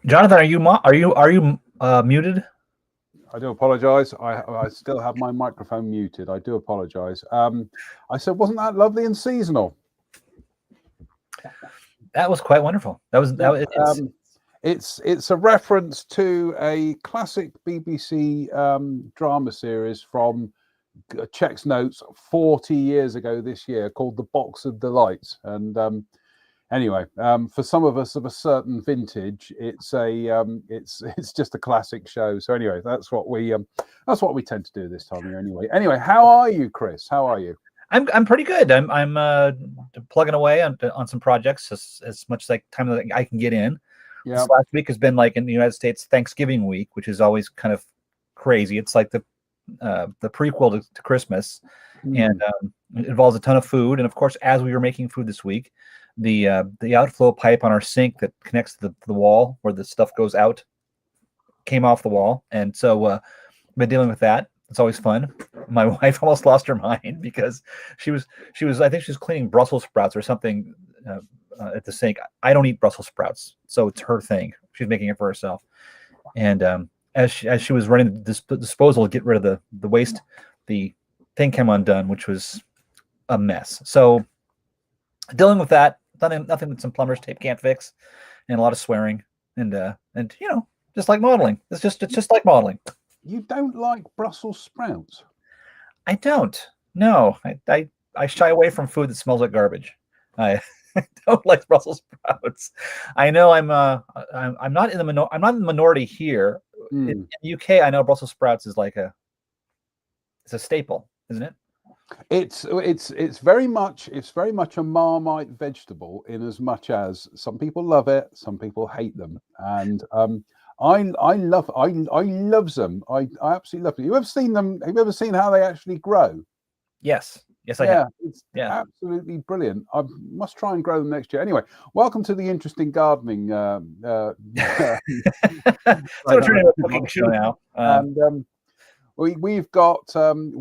Jonathan, are you muted? I do apologise. I still have my microphone muted. I do apologise. I said, wasn't that lovely and seasonal? That was quite wonderful. Yeah. It's It's a reference to a classic BBC drama series from Check's Notes 40 years ago this year called The Box of Delights. And anyway, for some of us of a certain vintage, it's just a classic show. So anyway, that's what we tend to do this time of year. Anyway, how are you, Chris? How are you? I'm pretty good. I'm plugging away on some projects as much like time that I can get in. Yeah. This last week has been like in the United States Thanksgiving week, which is always kind of crazy. It's like the prequel to Christmas, and it involves a ton of food. And of course, as we were making food this week, the outflow pipe on our sink that connects to the wall where the stuff goes out came off the wall, and so I've been dealing with that. It's always fun. My wife almost lost her mind because she was I think she was cleaning Brussels sprouts or something at the sink. I don't eat Brussels sprouts, so it's her thing. She's making it for herself, and as she was running the disposal to get rid of the waste, the thing came undone, which was a mess. So dealing with that, nothing that some plumber's tape can't fix, and a lot of swearing, and just like modeling. It's just like modeling. You don't like Brussels sprouts? I don't. No, I shy away from food that smells like garbage. I don't like Brussels sprouts. I know I'm not in the I'm not in the minority here. In the UK, I know Brussels sprouts is like it's a staple, isn't it? It's very much a Marmite vegetable in as much as some people love it, some people hate them, and I love them. I absolutely love them. You ever seen them? Have you ever seen how they actually grow? Yes, I have. It's absolutely brilliant. I must try and grow them next year. Anyway, welcome to the interesting gardening. So we're turning into a cooking show now. And we've got some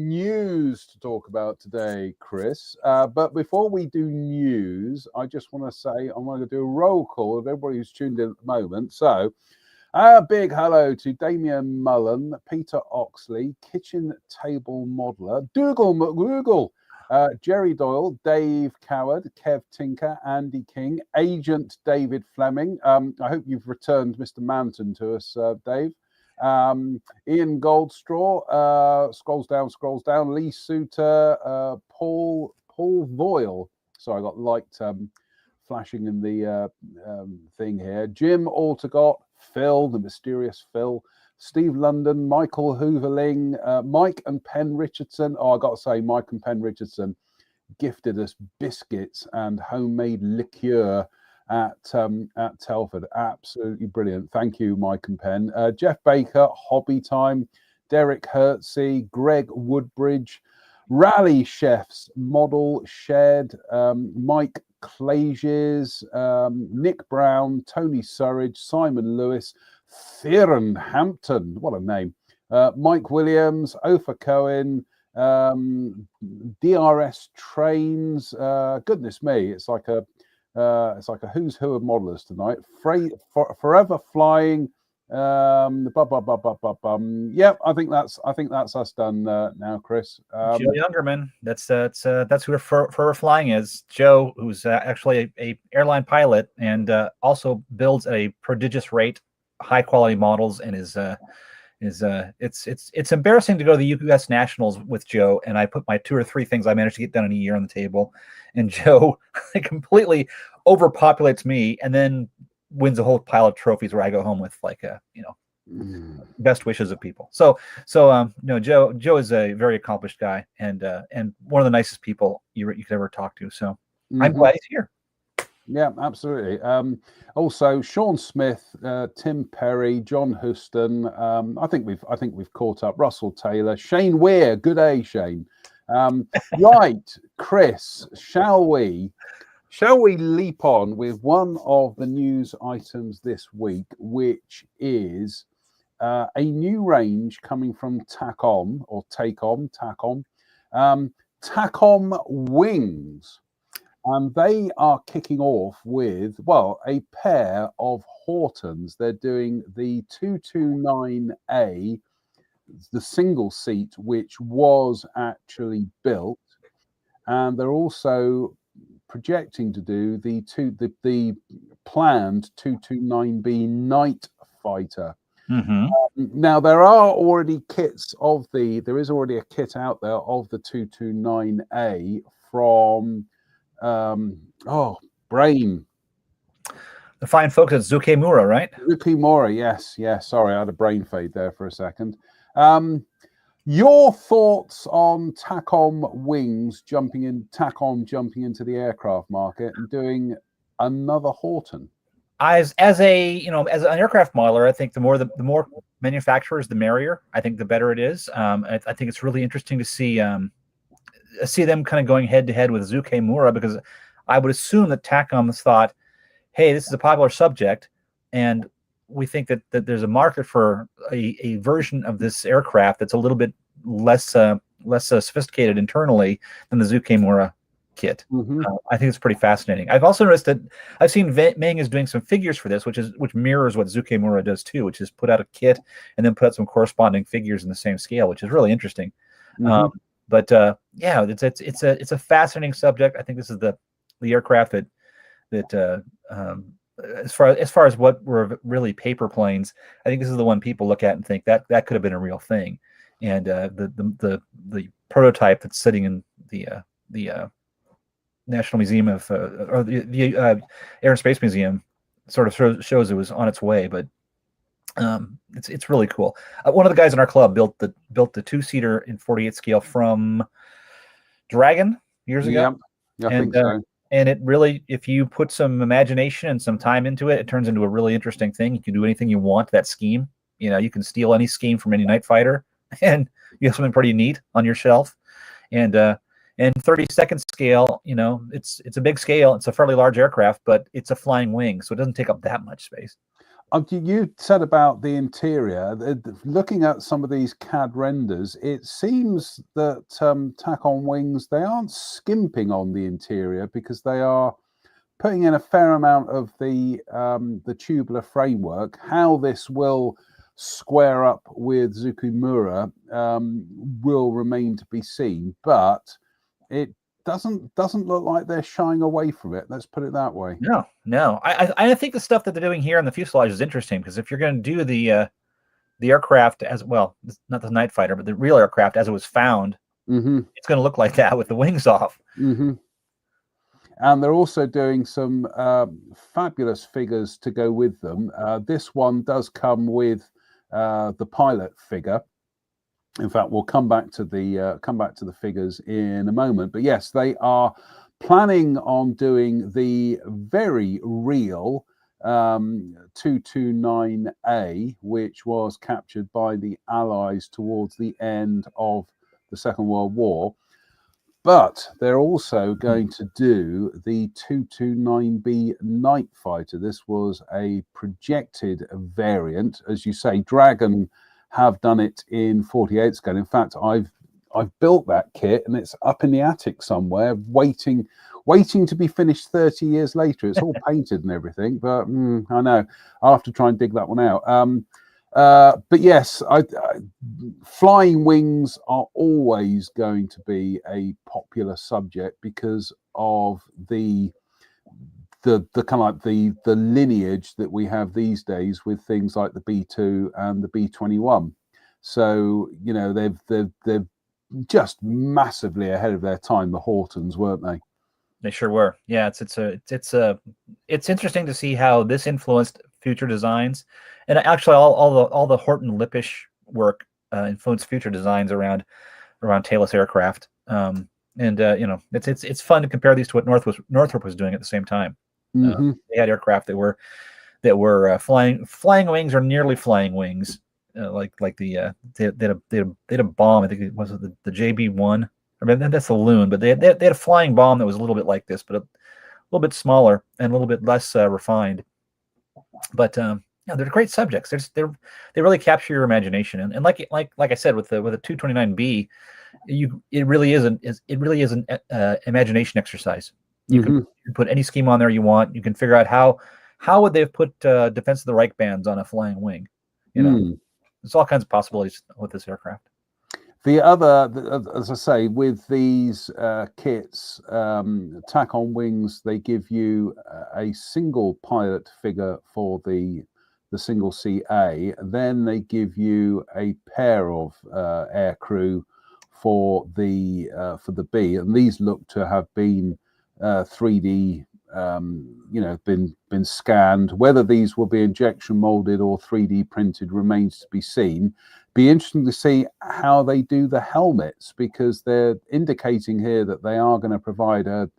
news to talk about today, Chris. But before we do news, I just want to say I'm going to do a roll call of everybody who's tuned in at the moment. So, a big hello to Damien Mullen, Peter Oxley, Kitchen Table Modeler, Dougal McGoogle, Jerry Doyle, Dave Coward, Kev Tinker, Andy King, Agent David Fleming. I hope you've returned Mr. Mountain to us, Dave. Ian Goldstraw, scrolls down, Lee Suter, Paul Voyle. So I got light flashing in the thing here. Jim Altergott, Phil, the mysterious Phil, Steve London, Michael Hooverling, Mike and Penn Richardson. Oh, I got to say, Mike and Penn Richardson gifted us biscuits and homemade liqueur at Telford. Absolutely brilliant. Thank you, Mike and Penn. Jeff Baker, Hobby Time, Derek Hertsey, Greg Woodbridge, Rally Chefs, Model Shed, Mike Clages, Nick Brown, Tony Surridge, Simon Lewis, Theron Hampton, what a name, Mike Williams, Ophir Cohen, DRS Trains. Goodness me, it's like a who's who of modelers tonight. Forever Flying. Yep, I think that's us done now, Chris. Joe Youngerman. That's who Forever Flying is. Joe, who's actually a airline pilot and also builds at a prodigious rate high quality models, and it's embarrassing to go to the U.S. Nationals with Joe, and I put my 2 or 3 things I managed to get done in a year on the table, and Joe completely overpopulates me, and then wins a whole pile of trophies where I go home with best wishes of people. So Joe is a very accomplished guy and one of the nicest people you could ever talk to. So I'm glad he's here. Yeah, absolutely. Also, Sean Smith, Tim Perry, John Houston. I think we've caught up. Russell Taylor, Shane Weir. Good day, Shane. Right, Chris. Shall we leap on with one of the news items this week, which is a new range coming from Takom Wings. And they are kicking off with, well, a pair of Hortons. They're doing the 229A, the single seat, which was actually built. And they're also projecting to do the planned 229B Night Fighter. Now there is already a kit out there of the 229A from brain. The fine folks at Zukemura, right? Zukemura, yes. Sorry, I had a brain fade there for a second. Your thoughts on Takom jumping into the aircraft market and doing another Horton? As an aircraft modeler, I think the more manufacturers, the merrier. I think the better it is. I think it's really interesting to see them kind of going head to head with Zukemura, because I would assume that Takom has thought, hey, this is a popular subject, and we think that there's a market for a version of this aircraft that's a little bit less sophisticated internally than the Zukemura kit. I think it's pretty fascinating. I've also noticed that I've seen Meng is doing some figures for this, which mirrors what Zukemura does too, which is put out a kit and then put out some corresponding figures in the same scale, which is really interesting. Yeah, it's a fascinating subject. I think this is the aircraft that as far as what were really paper planes, I think this is the one people look at and think that could have been a real thing. And the prototype that's sitting in the National Museum of or the Air and Space Museum sort of shows it was on its way, but it's really cool. One of the guys in our club built the 2-seater in 48 scale from Dragon years ago. Yeah, I think so. And it really, if you put some imagination and some time into it, it turns into a really interesting thing. You can do anything you want that scheme. You can steal any scheme from any night fighter, and you have something pretty neat on your shelf. And 32nd scale, it's a big scale. It's a fairly large aircraft, but it's a flying wing, so it doesn't take up that much space. You said about the interior, looking at some of these CAD renders, it seems that Takom Wings, they aren't skimping on the interior, because they are putting in a fair amount of the tubular framework. How this will square up with Zukemura will remain to be seen, but it doesn't look like they're shying away from it. Let's put it that way. No. I think the stuff that they're doing here on the fuselage is interesting, because if you're going to do the aircraft as well, not the night fighter, but the real aircraft as it was found, it's going to look like that with the wings off. And they're also doing some fabulous figures to go with them. This one does come with the pilot figure. In fact, we'll come back to the figures in a moment. But yes, they are planning on doing the very real 229A, which was captured by the Allies towards the end of the Second World War. But they're also going to do the 229B Night Fighter. This was a projected variant. As you say, Dragon have done it in 48 scale. In fact, I've built that kit, and it's up in the attic somewhere, waiting to be finished 30 years later. It's all painted and everything, but I know I'll have to try and dig that one out. But yes, flying wings are always going to be a popular subject because of the kind of like the lineage that we have these days with things like the B2 and the B21. So they've just massively ahead of their time, the Hortons, weren't they? They sure were. Yeah, it's interesting to see how this influenced future designs, and actually all the Horton Lippish work influenced future designs around tailless aircraft. It's fun to compare these to what Northrop was doing at the same time. They had aircraft that were flying wings or nearly flying wings, like they had a bomb. I think it was the JB-1. I mean, that's a Loon, but they had a flying bomb that was a little bit like this, but a little bit smaller and a little bit less refined. But they're great subjects. They really capture your imagination, and like I said with the 229B, it really is an imagination exercise. You can put any scheme on there you want. You can figure out how would they have put Defense of the Reich bands on a flying wing. There's all kinds of possibilities with this aircraft. The other, as I say, with these kits, Takom Wings, they give you a single pilot figure for the single CA. Then they give you a pair of air crew for the B, and these look to have been 3D, been scanned. Whether these will be injection molded or 3D printed remains to be seen. Be interesting to see how they do the helmets, because they're indicating here that they are going to provide a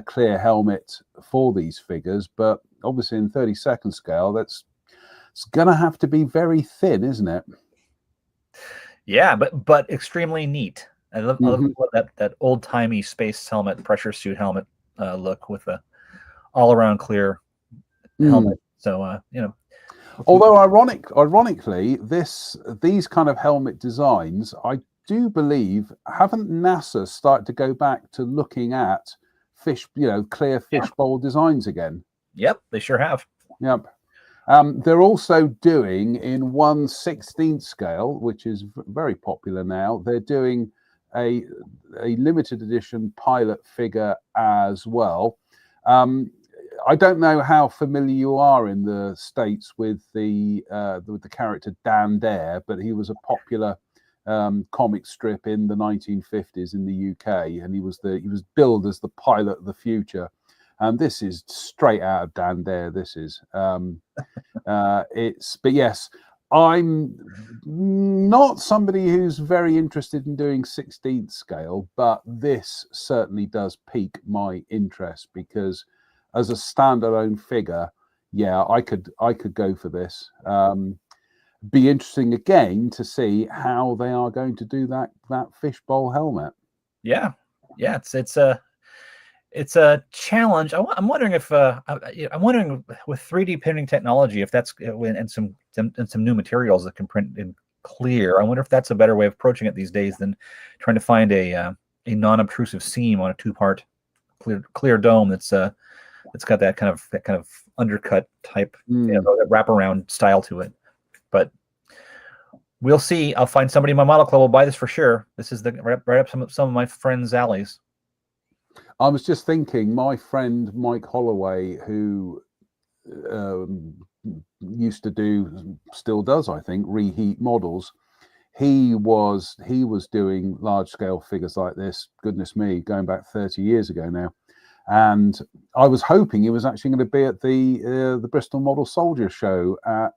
clear helmet for these figures, but obviously in 32nd scale, it's going to have to be very thin, isn't it? Yeah, but extremely neat. I love that old timey space helmet, pressure suit helmet look with a all around clear helmet. So although ironically, these kind of helmet designs, I do believe, haven't NASA started to go back to looking at clear fishbowl designs again? Yep, they sure have. Yep. They're also doing in 1/16 scale, which is very popular now. They're doing a limited edition pilot figure as well. I don't know how familiar you are in the States with the character Dan Dare, but he was a popular comic strip in the 1950s in the UK, and he was billed as the pilot of the future. And this is straight out of Dan Dare. This is but yes, I'm not somebody who's very interested in doing 16th scale, but this certainly does pique my interest, because as a standalone figure, yeah, I could go for this. Be interesting again to see how they are going to do that fishbowl helmet. Yeah, it's a challenge. I'm wondering if I'm wondering with 3D printing technology, if that's and some new materials that can print in clear. I wonder if that's a better way of approaching it these days than trying to find a non-obtrusive seam on a two-part clear dome that's got that kind of undercut type, that wraparound style to it. But we'll see. I'll find somebody in my model club will buy this for sure. This is right up some of my friends' alleys. I was just thinking, my friend Mike Holloway, who used to do, still does, I think, reheat models. He was doing large scale figures like this. Goodness me, going back 30 years ago now. And I was hoping he was actually going to be at the Bristol Model Soldier show at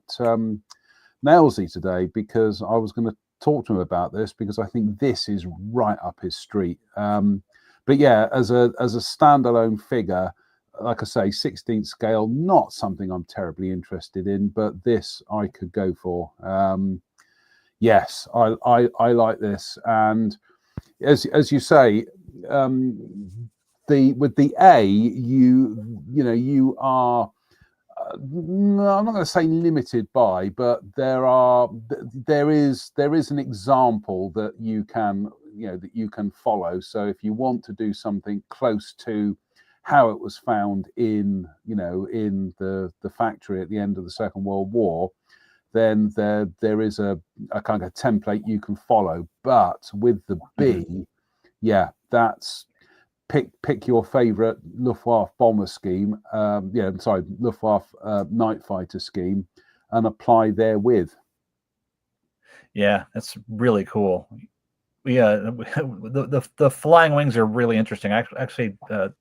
Nailsy today, because I was going to talk to him about this, because I think this is right up his street. But yeah, as a standalone figure, like I say, 16th scale, not something I'm terribly interested in, but this I could go for. Yes, I like this, and as you say, with the A, you are. No, I'm not going to say limited by, but there is an example that you can follow. So if you want to do something close to how it was found in the factory at the end of the Second World War, then there is a kind of template you can follow. But with the B, yeah, that's pick your favorite Luftwaffe bomber scheme, Luftwaffe night fighter scheme, and apply therewith. Yeah, that's really cool. The flying wings are really interesting. Actually, there's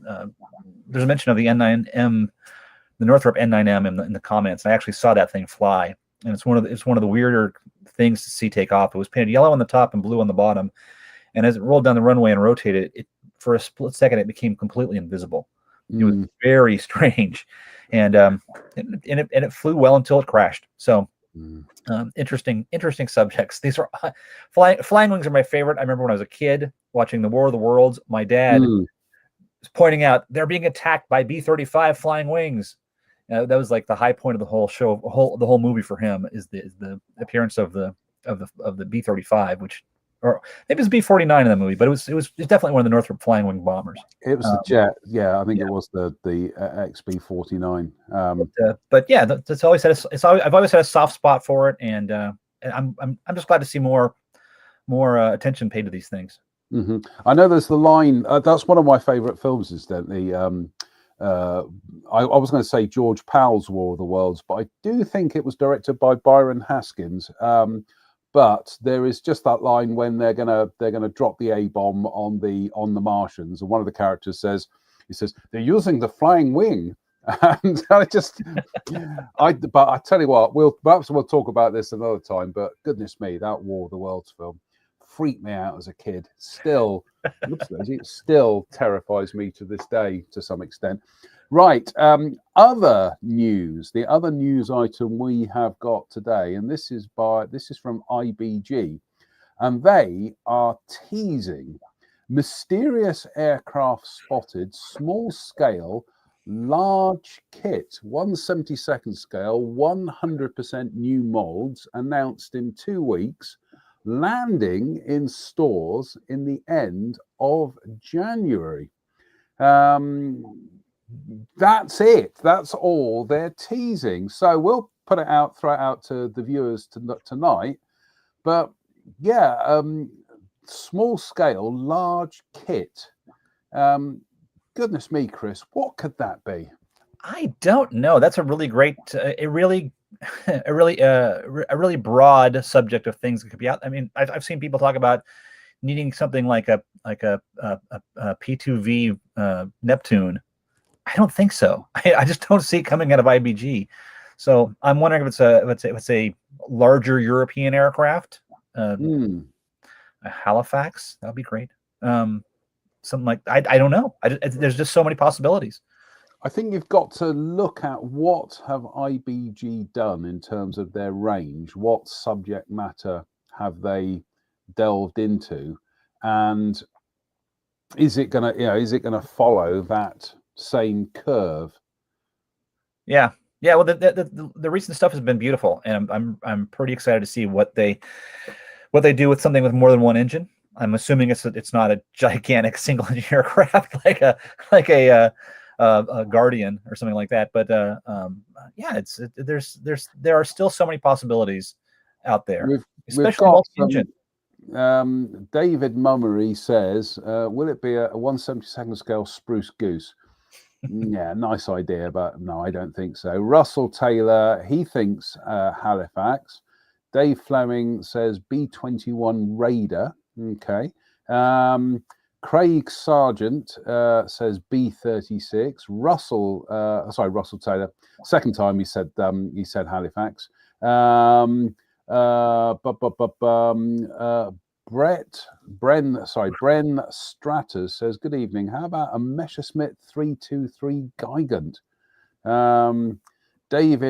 a mention of the N9M, the Northrop N9M in the comments. I actually saw that thing fly, and it's one of the weirder things to see take off. It was painted yellow on the top and blue on the bottom, and as it rolled down the runway and rotated, for a split second, it became completely invisible. It was very strange, and it flew well until it crashed. So, interesting subjects. These are flying wings are my favorite. I remember when I was a kid watching the War of the Worlds, my dad was pointing out they're being attacked by B-35 flying wings. That was like the high point of the whole show, the whole movie for him is the appearance of the B-35, which or maybe it was B-49 in the movie, but it's definitely one of the Northrop Flying Wing bombers. It was the jet. Yeah, I think yeah. it was the XB-49. But yeah, that's always had I've always had a soft spot for it, and I'm just glad to see more attention paid to these things. Mm-hmm. I know there's the line. That's one of my favorite films, incidentally. I was going to say George Powell's War of the Worlds, but I do think it was directed by Byron Haskins. But there is just that line when they're gonna drop the A-bomb on the Martians, and one of the characters says, they're using the flying wing. And but I tell you what, we'll talk about this another time. But goodness me, that War of the Worlds film freaked me out as a kid. Still terrifies me to this day to some extent. Right. Other news. The other news item we have got today, and this is from IBG, and they are teasing mysterious aircraft spotted, small scale, large kit, 1/72nd scale, 100% new molds, announced in 2 weeks, landing in stores in the end of January. That's it. That's all they're teasing. So we'll throw it out to the viewers tonight. But yeah, small scale, large kit. Goodness me, Chris, what could that be? I don't know. That's a really great, a really broad subject of things that could be out. I mean, I've seen people talk about needing something like a P2V Neptune. I don't think so. I just don't see it coming out of IBG. So I'm wondering if it's a larger European aircraft, a Halifax. That would be great. Something like I don't know. There's just so many possibilities. I think you've got to look at what have IBG done in terms of their range. What subject matter have they delved into, and is it gonna follow that same curve? Yeah. Well, the recent stuff has been beautiful, and I'm pretty excited to see what they do with something with more than one engine. I'm assuming it's not a gigantic single engine aircraft like a Guardian or something like that. But yeah, there are still so many possibilities out there, especially multi-engine. David Mummery says, will it be a 1/72nd scale Spruce Goose? Yeah, nice idea, but no, I don't think so. Russell Taylor, he thinks Halifax. Dave Fleming says B-21 Raider. Okay. Craig Sargent says B-36. Russell Taylor. Second time he said Halifax. Bren Stratters says, good evening. How about a Messerschmitt 323 Gigant? Derek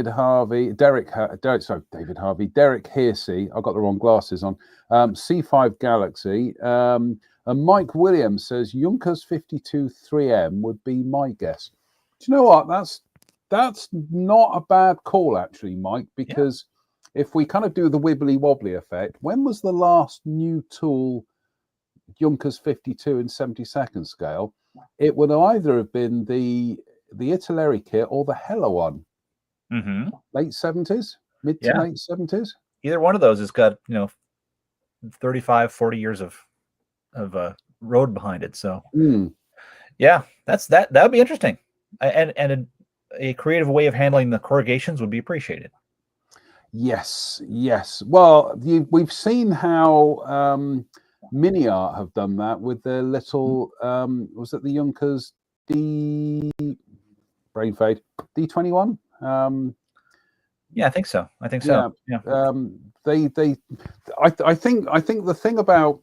Hearsey, I've got the wrong glasses on. C5 Galaxy. And Mike Williams says Junkers 52 3M would be my guess. Do you know what? That's not a bad call, actually, Mike, because if we kind of do the wibbly wobbly effect, when was the last new tool Junkers 52 and 72nd scale? It would either have been the Italeri kit or the Hella one. Mm-hmm. Late 70s, mid to late 70s. Either one of those has got 35, 40 years of road behind it. So yeah, that would be interesting, and a creative way of handling the corrugations would be appreciated. Yes. Well, we've seen how Mini Art have done that with their little was it the Junkers D21? Yeah, I think so. I think so. Yeah. I think the thing about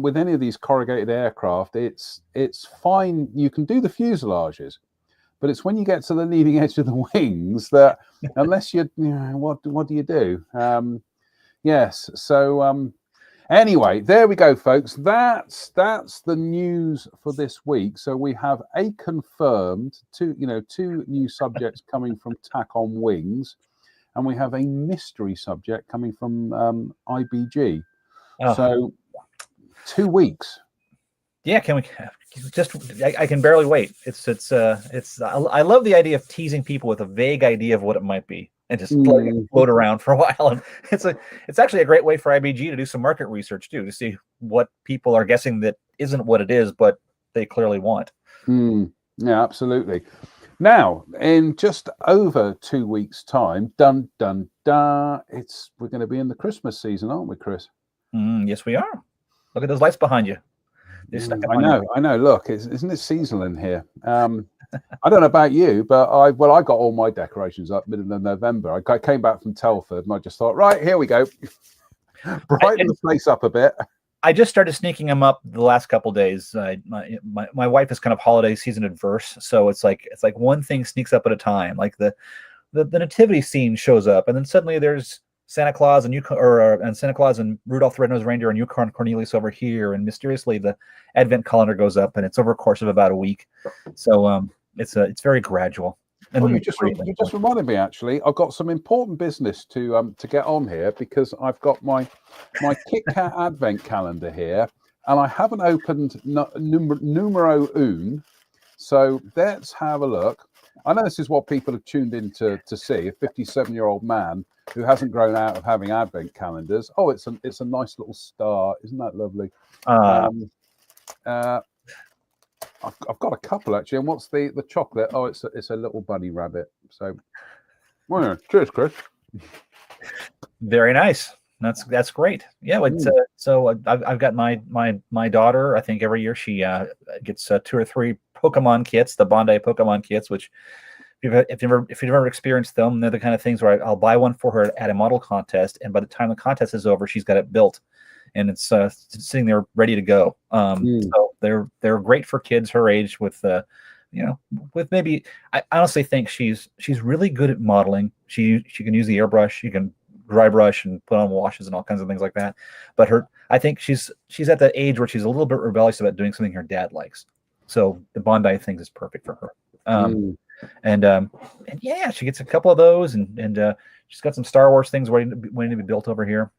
with any of these corrugated aircraft, it's fine. You can do the fuselages, but it's when you get to the leading edge of the wings that unless what do you do? Yes. So anyway, there we go, folks. That's the news for this week. So we have a confirmed two new subjects coming from Takom Wings, and we have a mystery subject coming from IBG. Oh. So 2 weeks. Yeah, can we just? I can barely wait. I love the idea of teasing people with a vague idea of what it might be, and just letting it float around for a while. And it's actually a great way for IBG to do some market research too, to see what people are guessing that isn't what it is, but they clearly want. Yeah, absolutely. Now, in just over 2 weeks' time, dun dun dun, we're going to be in the Christmas season, aren't we, Chris? Yes, we are. Look at those lights behind you. I know. Look, isn't it seasonal in here? I don't know about you, but I got all my decorations up middle of November. I came back from Telford and I just thought, right, here we go, brighten the place up a bit. I just started sneaking them up the last couple of days. My wife is kind of holiday season adverse, so it's like one thing sneaks up at a time. Like the nativity scene shows up, and then suddenly there's Santa Claus and Santa Claus and Rudolph the Red-Nosed Reindeer and Yukon Cornelius over here, and mysteriously the Advent calendar goes up, and it's over a course of about a week. So it's very gradual. And you just reminded me, actually, I've got some important business to get on here, because I've got my Kit Kat Advent calendar here, and I haven't opened numero un. So let's have a look. I know this is what people have tuned in to see, a 57-year-old man who hasn't grown out of having Advent calendars. Oh, it's a nice little star. Isn't that lovely? I've got a couple, actually. And what's the chocolate? Oh, it's a little bunny rabbit. So, well, yeah. Cheers, Chris. Very nice. That's great. Yeah. So I've got my daughter. I think every year she gets 2 or 3 Pokemon kits, the Bondi Pokemon kits, which if you've ever experienced them, they're the kind of things where I'll buy one for her at a model contest, and by the time the contest is over, she's got it built, and it's sitting there ready to go. So they're great for kids her age with with maybe, I honestly think she's really good at modeling. She can use the airbrush, she can dry brush and put on washes and all kinds of things like that. But I think she's at that age where she's a little bit rebellious about doing something her dad likes. So the Bondi thing is perfect for her. And yeah, she gets a couple of those, and she's got some Star Wars things waiting to be built over here.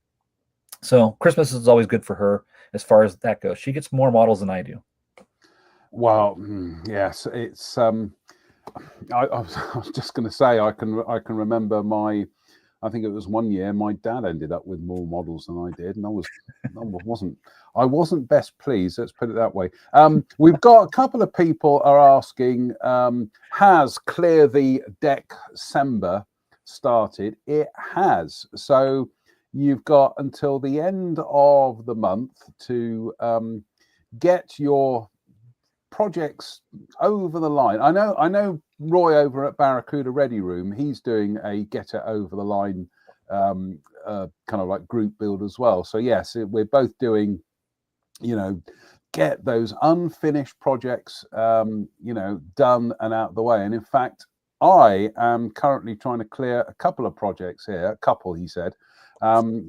So Christmas is always good for her as far as that goes. She gets more models than I do. Well, yes, it's. I was just going to say, I can remember I think it was one year my dad ended up with more models than I did, and I wasn't best pleased. Let's put it that way. We've got a couple of people are asking, has Clear the December started? It has. So you've got until the end of the month to get your projects over the line. I know Roy over at Barracuda Ready Room, he's doing a get it over the line kind of like group build as well. So yes, we're both doing, get those unfinished projects done and out of the way. And in fact, I am currently trying to clear a couple of projects here. He said,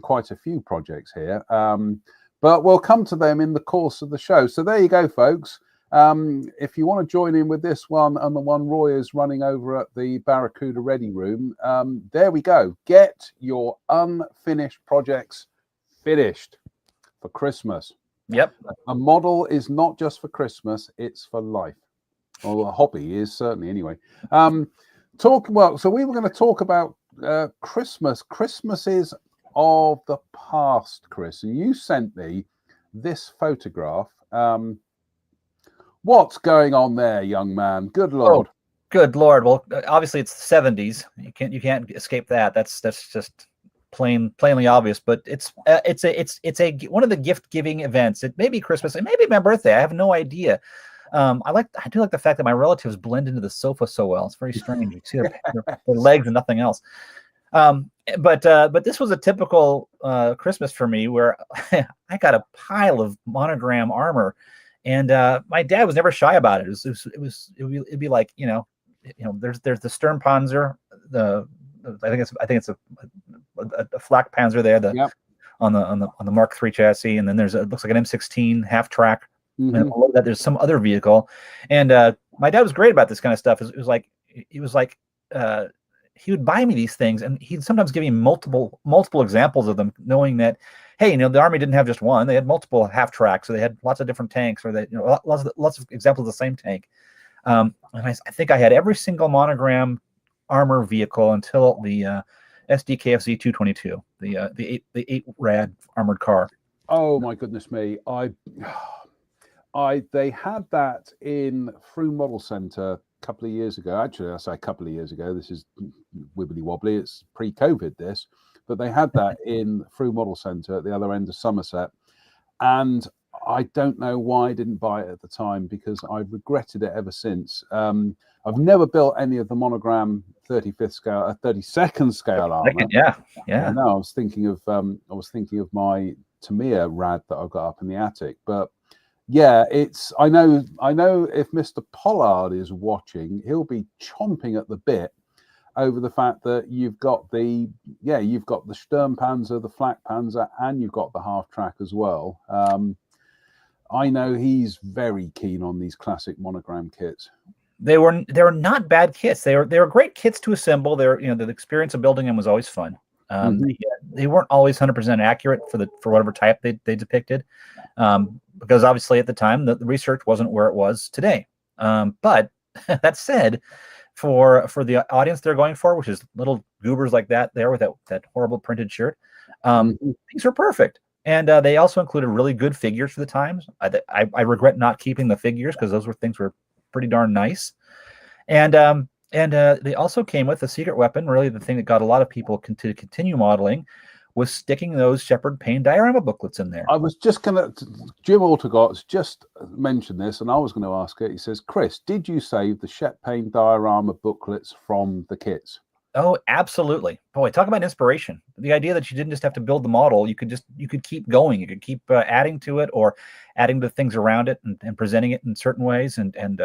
quite a few projects here, but we'll come to them in the course of the show. So there you go, folks. If you want to join in with this one and the one Roy is running over at the Barracuda Ready Room, there we go. Get your unfinished projects finished for Christmas. Yep. A model is not just for Christmas, it's for life. Or a hobby is, certainly, anyway. So we were going to talk about Christmases of the past, Chris, and you sent me this photograph. What's going on there, young man? Good Lord. Oh, good Lord. Well, obviously it's the 70s. You can't escape that. That's just plainly obvious. But it's one of the gift giving events. It may be Christmas. It may be my birthday. I have no idea. I do like the fact that my relatives blend into the sofa so well. It's very strange. You see their legs and nothing else. But this was a typical Christmas for me, where I got a pile of monogram armor. And my dad was never shy about it. It'd be like, there's the Sturmpanzer, I think it's a flak Panzer there, on the Mark III chassis, and then it looks like an M16 half track. Mm-hmm. And below that there's some other vehicle. And my dad was great about this kind of stuff. It was like he would buy me these things, and he'd sometimes give me multiple examples of them, knowing that hey, the Army didn't have just one; they had multiple half tracks, so they had lots of different tanks, or lots of examples of the same tank. And I think I had every single monogram armor vehicle until the SDKFZ 222, the eight rad armored car. Oh my goodness me! They had that in Fruh Model Center a couple of years ago. Actually, I say a couple of years ago. This is wibbly wobbly. It's pre-COVID, this, but they had that in Fruh Model Center at the other end of Somerset, and I don't know why I didn't buy it at the time, because I've regretted it ever since. I've never built any of the monogram 35th scale, 32nd scale armor. Yeah. No, I was thinking of my Tamiya rad that I've got up in the attic, but. Yeah, I know if Mr. Pollard is watching, he'll be chomping at the bit over the fact that you've got the Sturmpanzer, the Flak Panzer, and you've got the half track as well. I know he's very keen on these classic monogram kits. They were not bad kits. They were great kits to assemble. The experience of building them was always fun. They weren't always 100% accurate for whatever type they depicted, because obviously at the time the research wasn't where it was today. But that said, for the audience they're going for, which is little goobers like that there with that horrible printed shirt, these are perfect. And they also included really good figures for the times. I regret not keeping the figures, because those things were pretty darn nice. And they also came with a secret weapon. Really, the thing that got a lot of people to continue modeling was sticking those Shepard Payne diorama booklets in there. I was just Jim Altergott's just mentioned this, and I was going to ask it. He says, Chris, did you save the Shep Payne diorama booklets from the kits? Oh, absolutely. Boy, talk about inspiration. The idea that you didn't just have to build the model, you could keep going. You could keep adding to it, or adding the things around it, and presenting it in certain ways, and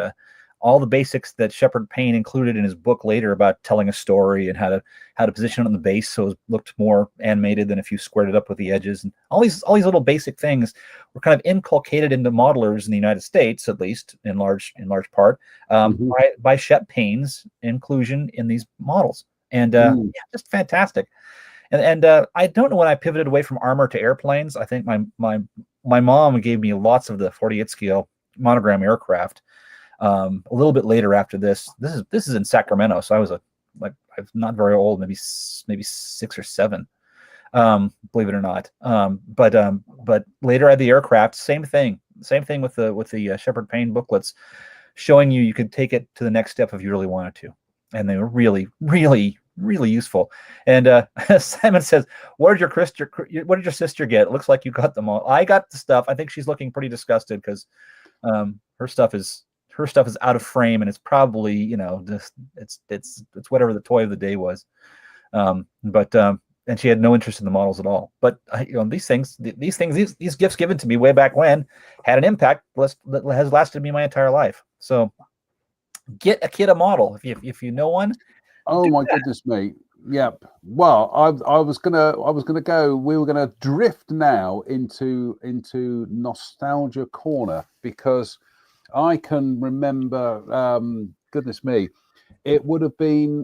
all the basics that Shepard Payne included in his book later about telling a story and how to position it on the base so it looked more animated than if you squared it up with the edges, and all these little basic things were kind of inculcated into modelers in the United States, at least in large part, by Shep Payne's inclusion in these models, and just fantastic. And I don't know when I pivoted away from armor to airplanes. I think my mom gave me lots of the 48 scale monogram aircraft. A little bit later after this is in Sacramento, so I was I'm not very old, maybe 6 or 7, believe it or not. But later I had the aircraft, same thing with the Shepard Payne booklets, showing you could take it to the next step if you really wanted to, and they were really, really, really useful. And Simon says, what did your sister get? It looks like you got them all. I got the stuff. I think she's looking pretty disgusted, because her stuff is out of frame, and it's probably, it's whatever the toy of the day was. And she had no interest in the models at all. But these gifts given to me way back when had an impact that has lasted me my entire life. So get a kid a model if you know one. Oh my goodness me. Yep. Well, I was gonna go. We were gonna drift now into nostalgia corner, because I can remember, goodness me, it would have been.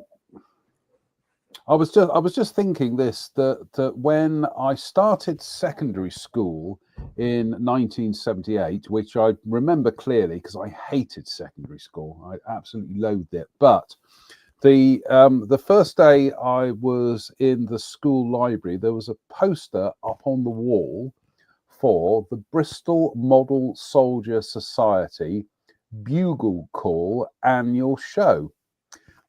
I was just thinking that when I started secondary school in 1978, which I remember clearly because I hated secondary school, I absolutely loathed it. But the first day I was in the school library, there was a poster up on the wall for the Bristol Model Soldier Society Bugle Call annual show,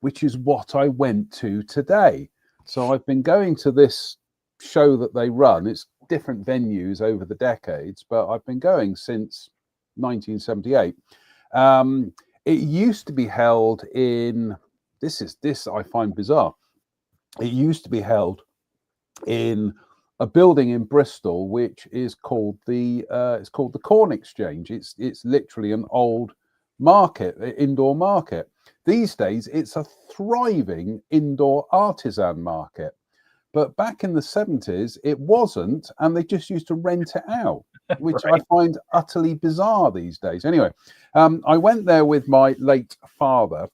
which is what I went to today. So I've been going to this show that they run. It's different venues over the decades, but I've been going since 1978. It used to be held in, this I find bizarre. It used to be held in a building in Bristol, which is called the Corn Exchange. It's literally an old market, indoor market. These days, it's a thriving indoor artisan market. But back in the 70s, it wasn't, and they just used to rent it out, which right. I find utterly bizarre these days. Anyway, I went there with my late father.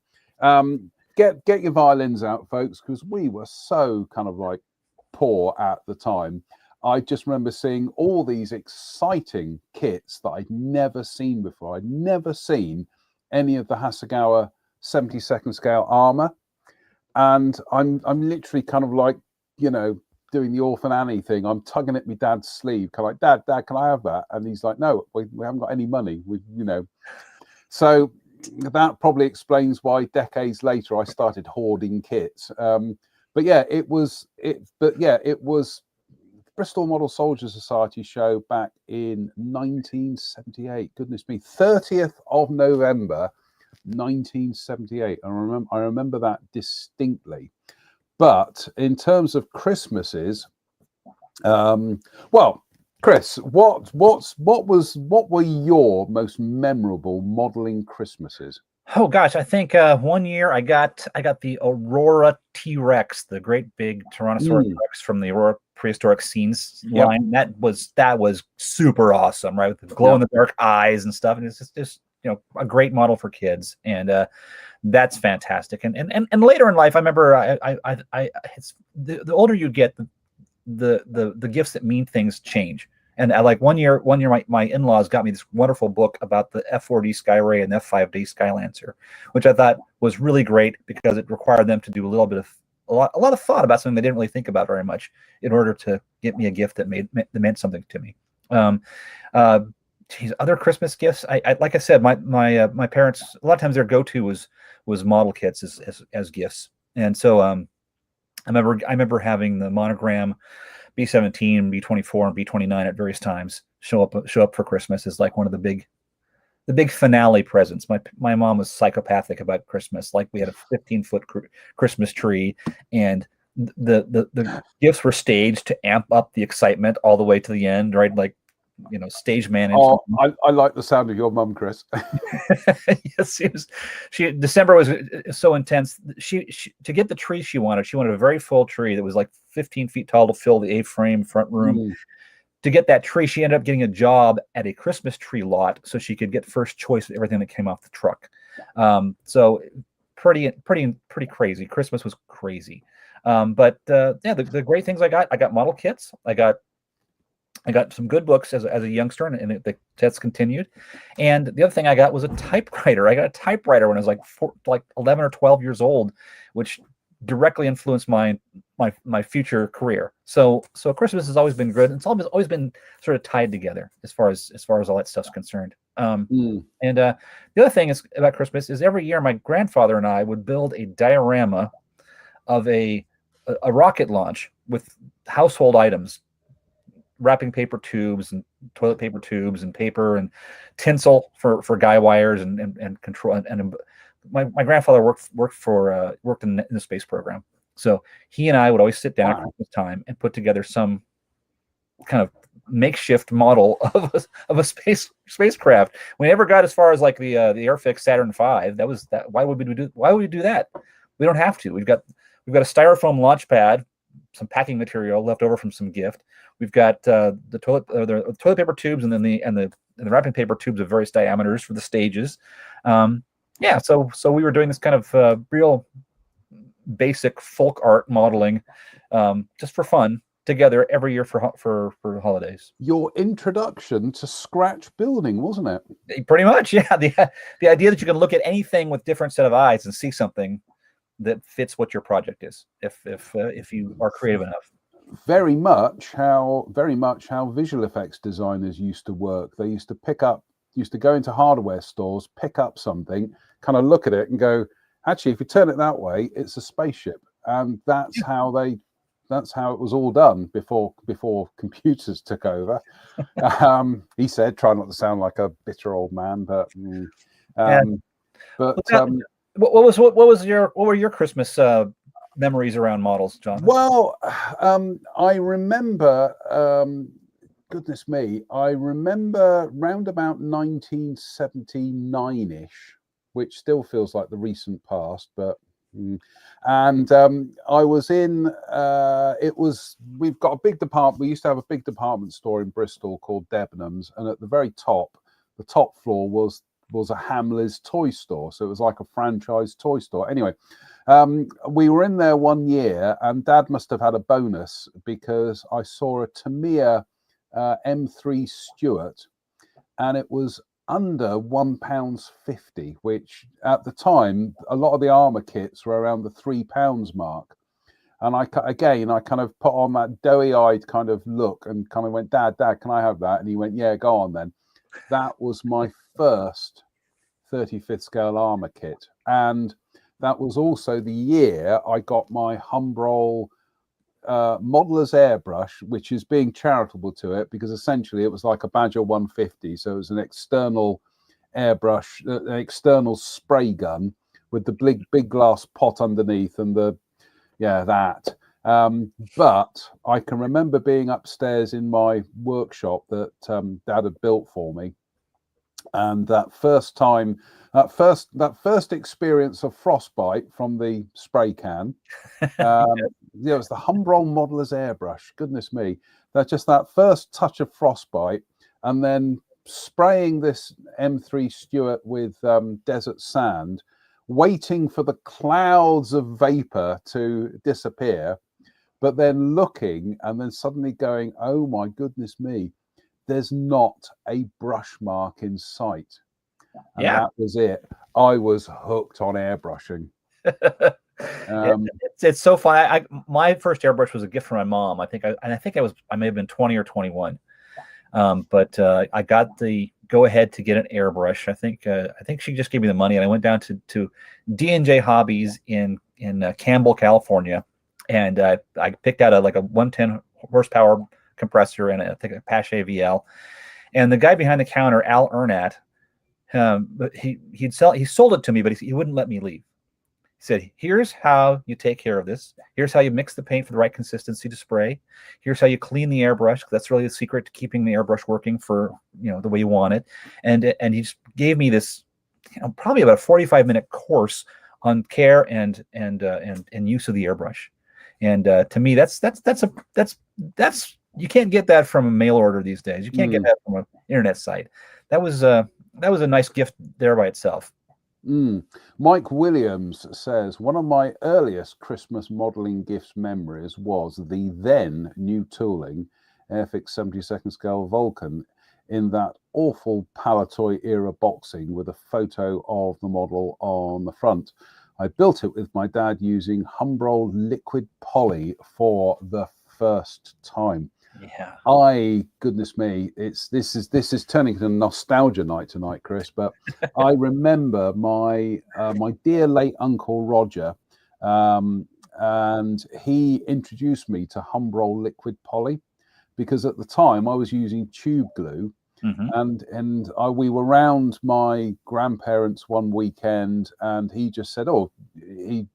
Get your violins out, folks, because we were so kind of like poor at the time. I just remember seeing all these exciting kits that I'd never seen before. I'd never seen any of the Hasegawa 72nd scale armor, and I'm literally kind of like, you know, doing the Orphan Annie thing. I'm tugging at my dad's sleeve, kind of like, Dad, can I have that? And he's like, no, we haven't got any money. We, you know, so that probably explains why decades later I started hoarding kits. But yeah, it was Bristol Model Soldier Society show back in 1978. Goodness me, 30th of November, 1978. I remember that distinctly. But in terms of Christmases, well, Chris, what were your most memorable modeling Christmases? Oh gosh, I think one year I got the Aurora T-Rex, the great big Tyrannosaurus Rex from the Aurora Prehistoric Scenes line. That was super awesome, right? With the glow in the dark eyes and stuff, and it's just you know, a great model for kids, and that's fantastic. And later in life, I remember it's the older you get, the gifts that mean things change. And like one year, my in-laws got me this wonderful book about the F4D Skyray and F5D Skylancer, which I thought was really great because it required them to do a lot of thought about something they didn't really think about very much in order to get me a gift that meant something to me. Other Christmas gifts. I like I said, my parents, a lot of times their go-to was model kits as gifts, and so I remember having the Monogram B-17, B-24, and B-29 at various times show up for Christmas as like one of the big finale presents. My mom was psychopathic about Christmas. Like, we had a 15-foot Christmas tree, and the gifts were staged to amp up the excitement all the way to the end, right? Like, you know, stage managed. Oh, I like the sound of your mum, Chris. Yes, December was so intense. She to get the tree she wanted a very full tree that was like 15 feet tall to fill the A-frame front room. To get that tree, she ended up getting a job at a Christmas tree lot so she could get first choice of everything that came off the truck. So pretty crazy. Christmas was crazy. But yeah, the great things I got model kits. I got some good books as a youngster, and that's continued. And the other thing I got was a typewriter. I got a typewriter when I was like 11 or 12 years old, which directly influenced my future career. So Christmas has always been good. It's always been sort of tied together as far as all that stuff's concerned. And the other thing is about Christmas is every year my grandfather and I would build a diorama of a rocket launch with household items, wrapping paper tubes and toilet paper tubes and paper and tinsel for guy wires and control. And my grandfather worked in the space program, so he and I would always sit down at Christmas time and put together some kind of makeshift model of a spacecraft. We never got as far as like the Airfix Saturn V. Why would we do that? We don't have to. We've got a styrofoam launch pad, some packing material left over from some gift. We've got the toilet paper tubes, and then the wrapping paper tubes of various diameters for the stages. Yeah, so we were doing this kind of real basic folk art modeling, just for fun, together every year for holidays. Your introduction to scratch building, wasn't it? Pretty much, yeah. The idea that you can look at anything with different set of eyes and see something that fits what your project is, if you are creative enough. Very much how visual effects designers used to work. They used to go into hardware stores, pick up something, kind of look at it and go, actually, if you turn it that way, it's a spaceship. And that's how it was all done before computers took over. He said, try not to sound like a bitter old man, but what were your Christmas memories around models, John? Well, I remember, goodness me, I remember round about 1979-ish, which still feels like the recent past, but and I was in we've got a big department. We used to have a big department store in Bristol called Debenhams, and at the very top, the top floor was was a Hamleys toy store, so it was like a franchise toy store. Anyway, we were in there one year, and Dad must have had a bonus because I saw a Tamiya M3 Stuart, and it was under £1.50, which at the time a lot of the armor kits were around the £3 mark. And I kind of put on that doughy-eyed kind of look and kind of went, Dad, can I have that? And he went, yeah, go on then. That was my first 35th scale armor kit. And that was also the year I got my Humbrol modeler's airbrush, which is being charitable to it, because essentially it was like a Badger 150. So it was an external airbrush, an external spray gun with the big glass pot underneath and that. But I can remember being upstairs in my workshop that Dad had built for me, and that first experience of frostbite from the spray can. It was the Humbrol modeler's airbrush. Goodness me, that first touch of frostbite, and then spraying this M3 Stuart with desert sand, waiting for the clouds of vapor to disappear, but then looking and then suddenly going, oh my goodness me, there's not a brush mark in sight. And that was it. I was hooked on airbrushing. It's so fun. My first airbrush was a gift from my mom. I may have been 20 or 21. But I got the go ahead to get an airbrush. I think she just gave me the money, and I went down to D&J Hobbies in Campbell, California, and I picked out a 110 horsepower compressor and I think a Pache VL. And the guy behind the counter, Al Ernat, he sold it to me, but he wouldn't let me leave. He said, here's how you take care of this. Here's how you mix the paint for the right consistency to spray. Here's how you clean the airbrush. That's really the secret to keeping the airbrush working for, the way you want it. And he just gave me this, probably about a 45-minute course on care and use of the airbrush. And to me, that's you can't get that from a mail order these days. You can't get that from an internet site. That was a nice gift there by itself. Mike Williams says, one of my earliest Christmas modeling gifts memories was the then new tooling Airfix 72nd scale Vulcan in that awful Palatoy era boxing with a photo of the model on the front. I built it with my dad using Humbrol liquid poly for the first time. Yeah. Goodness me, this is turning into nostalgia night tonight, Chris. But I remember my dear late uncle Roger, and he introduced me to Humbrol liquid poly, because at the time I was using tube glue. And we were round my grandparents one weekend, and he just said, he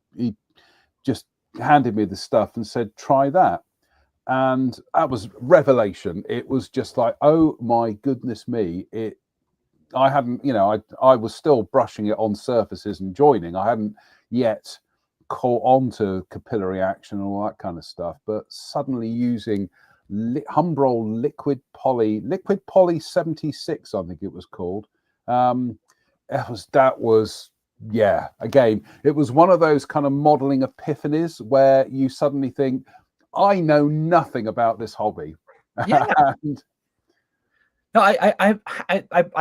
just handed me the stuff and said, try that. And that was revelation. It was just like, oh my goodness me. I hadn't, I was still brushing it on surfaces and joining. I hadn't yet caught on to capillary action and all that kind of stuff. But suddenly using Humbrol liquid poly 76, I think it was called. Again, it was one of those kind of modeling epiphanies where you suddenly think, I know nothing about this hobby. Yeah. No, I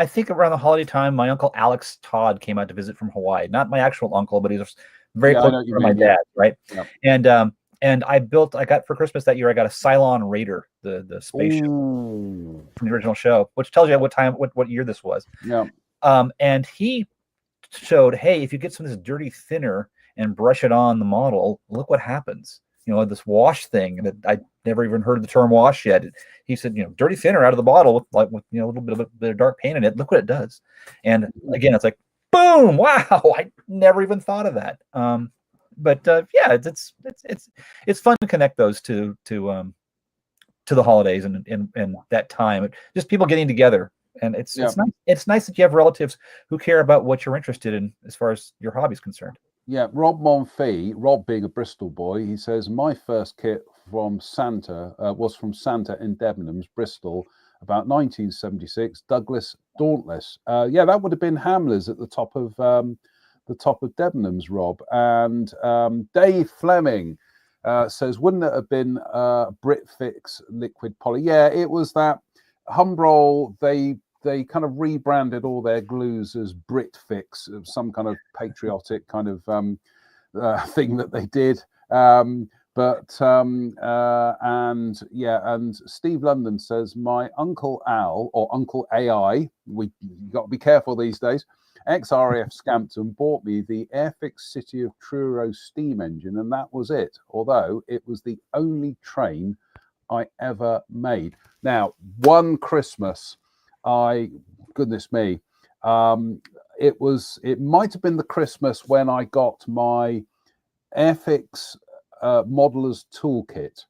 think around the holiday time, my uncle Alex Todd came out to visit from Hawaii. Not my actual uncle, but he's very close to my dad, right? Yeah. And I got for Christmas that year, I got a Cylon Raider, the spaceship from the original show, which tells you what year this was. Yeah. And he showed, hey, if you get some of this dirty thinner and brush it on the model, look what happens. This wash thing that I never even heard the term wash yet. He said, dirty thinner out of the bottle with a little bit of dark paint in it. Look what it does. And again, it's like, boom, wow, I never even thought of that. But it's fun to connect those to the holidays and that time. Just people getting together, and it's nice. It's nice that you have relatives who care about what you're interested in as far as your hobby is concerned. Yeah, Rob Monfee, Rob being a Bristol boy, he says, my first kit from Santa, in Debenhams, Bristol, about 1976. Douglas Dauntless. Yeah, that would have been Hamler's at the top of Debenhams, Rob. And Dave Fleming says, wouldn't it have been Britfix liquid poly? Yeah, it was that Humbrol. They kind of rebranded all their glues as Britfix, some kind of patriotic kind of thing that they did. And Steve London says, my Uncle Al, or Uncle AI, you got to be careful these days, ex-RAF Scampton, bought me the Airfix City of Truro steam engine, and that was it, although it was the only train I ever made. Now, one Christmas, goodness me, it might have been the Christmas when I got my Airfix Modeller's Toolkit,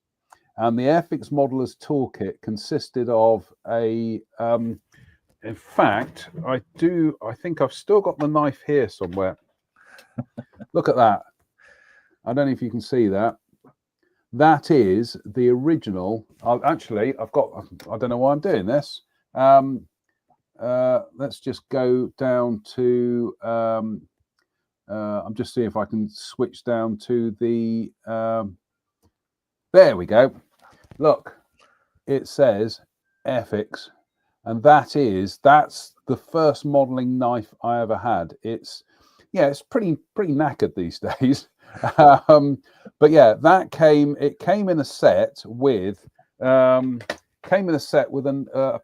and the Airfix Modeller's Toolkit consisted of a in fact, I think I've still got the knife here somewhere. Look at that. I don't know if you can see that. That is the original. Actually, I don't know why I'm doing this. Let's just go down to, I'm just seeing if I can switch down to the, there we go. Look, it says Airfix. And that's the first modeling knife I ever had. It's pretty knackered these days. But yeah, it came in a set with a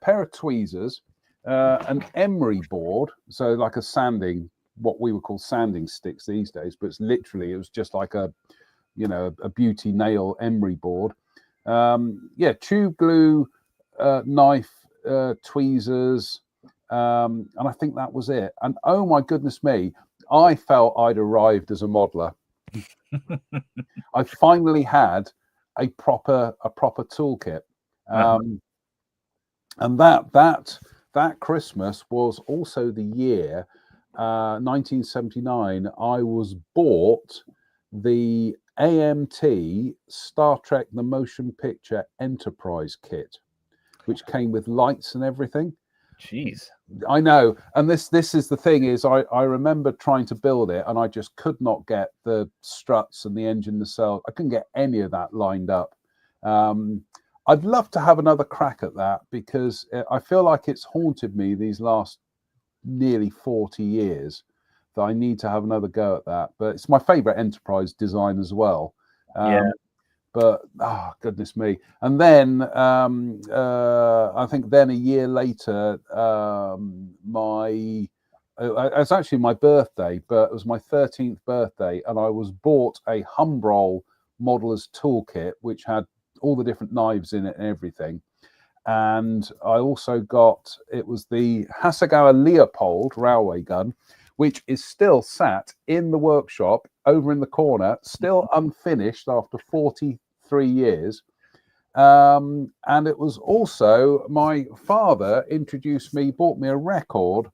pair of tweezers, an emery board, so like a sanding, what we would call sanding sticks these days, but it was just like a beauty nail emery board. Tube glue, knife, tweezers, and I think that was it. And oh my goodness me, I felt I'd arrived as a modeler. I finally had a proper toolkit. And that Christmas was also the year 1979. I was bought the AMT Star Trek The Motion Picture Enterprise kit, which came with lights and everything. Jeez. I know. And this is the thing is I remember trying to build it and I just could not get the struts and the engine nacelle. I couldn't get any of that lined up. I'd love to have another crack at that because I feel like it's haunted me these last nearly 40 years that I need to have another go at that. But it's my favorite Enterprise design as well. But goodness me! And then I think then a year later, it's actually my birthday, but it was my 13th birthday, and I was bought a Humbrol Modeller's Toolkit, which had all the different knives in it and everything. And I also it was the Hasegawa Leopold railway gun, which is still sat in the workshop over in the corner, still unfinished after 43 years. And it was also my father bought me a record,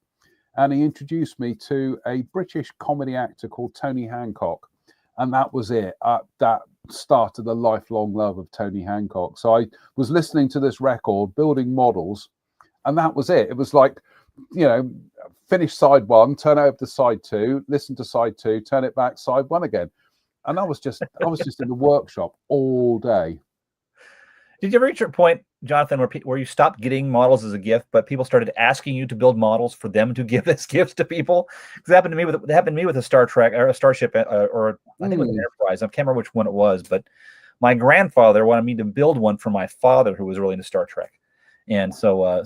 and he introduced me to a British comedy actor called Tony Hancock. And that was it. That started a lifelong love of Tony Hancock. So I was listening to this record, building models, and that was it. It was like, finish side one, turn it over to side two, listen to side two, turn it back, side one again. And I was just in the workshop all day. Did you ever reach a point, Jonathan, where you stopped getting models as a gift, but people started asking you to build models for them to give as gifts to people? Because it happened to me with a Star Trek or a Starship, or I think it was an Enterprise. I can't remember which one it was, but my grandfather wanted me to build one for my father, who was really into Star Trek, and so